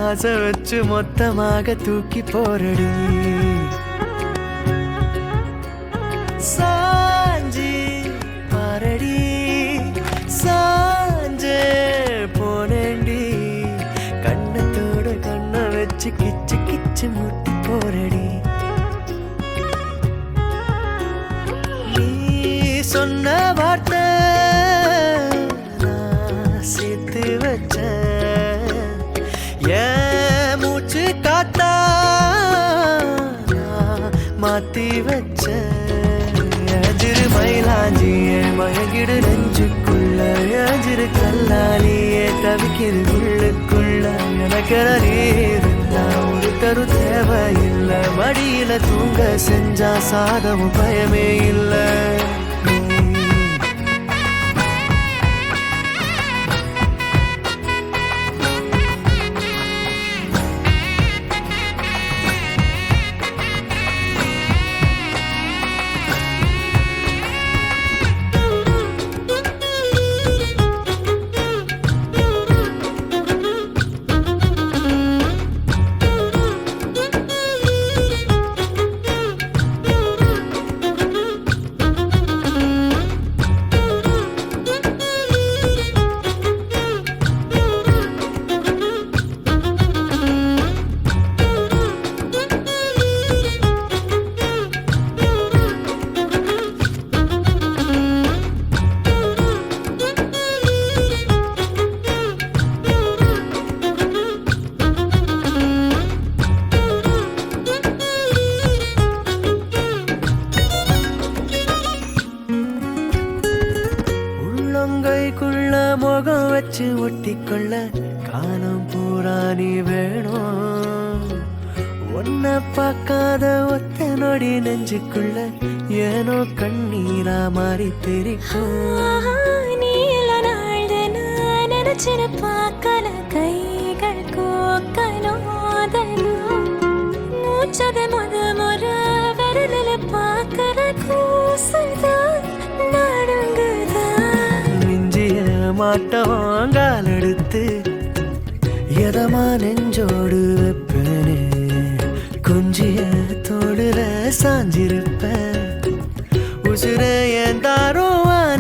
ஆசை வச்சு மொத்தமாக தூக்கி போரடி சாஞ்சி பாரடி சாஞ்சே போனேண்டி கண்ணத்தோட கண்ணை வச்சு கிச்சு கிச்சு முட்டி போரடி நீ சொன்ன வார்த்தை நான் சேர்த்து வச்சேன் ஏன் மூச்சு காத்தா நான் மாத்தி வச்சேன் அஜிரு மயிலாஞ்சியே மயங்கிடு நெஞ்சுக்குள்ள அஜிரு கல்லாலியே தவிக்கிது உள்ளுக்குள்ள எனக்கென நீருந்தா ஒரு கரு தேவையில்லை மடியில தூங்க செஞ்சா சாதமும் பயமே இல்லை கைக்குள்ள முகம் வச்சு ஒட்டிக்கொள்ள காலம் பூரா நீ வேணும் ஒன்ன பார்க்காத ஒத்த நொடி நெஞ்சுக்குள்ள ஏனோ கண்ணீரா மாறி தெரிக்கும் நீல நாள் நினைச்சிருப்பாக்கல கைகள் கோக்கனோதனும் மூச்சத முற விரலில பார்க்கற கூசுதான் மாட்டோங்கால் எடுத்து எதமா நெஞ்சோடு வைப்பனே கொஞ்சிய தோடுல சாஞ்சிருப்பேன் உசுர ஏந்தாரோ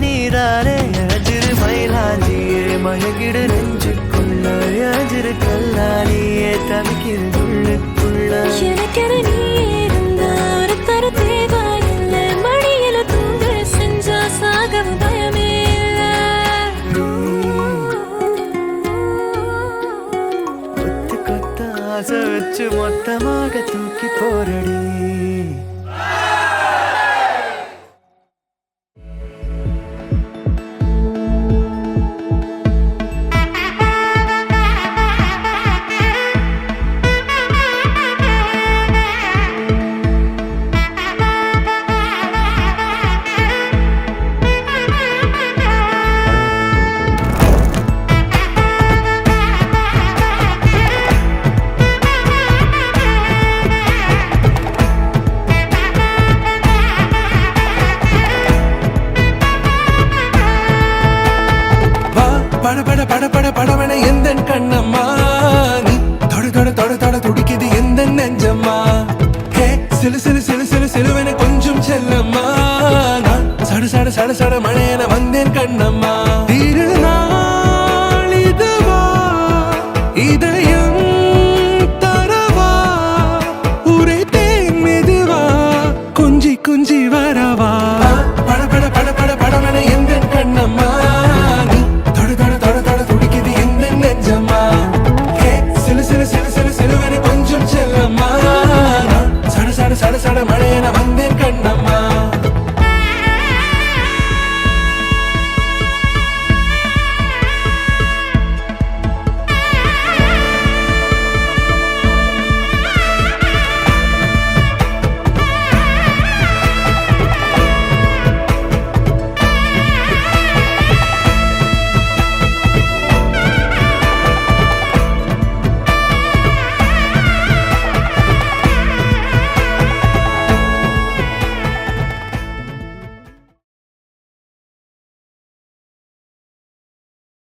நீராரே அஜிரு மயிலாஞ்சியே மயங்கிடு நெஞ்சுக்குள்ள அஜிரு கல்லாலியே தவிக்கிது உள்ளுக்குள்ள எனக்கென நீ இருந்தா ஒரு கரு தேவையில்லை மடியில தூங்க செஞ்சா சாகவும் பயமே ஆசை வச்சு மொத்தமாக தூக்கி போரடி படவன எந்த கண்ணம்மா நீ தொட தொட தொட தொட துடிக்குது எந்த நெஞ்சம்மா சிலு சிலு சிலு சிலு சிலுவன கொஞ்சம் செல்லம்மா நான் சட சட சட சட மழை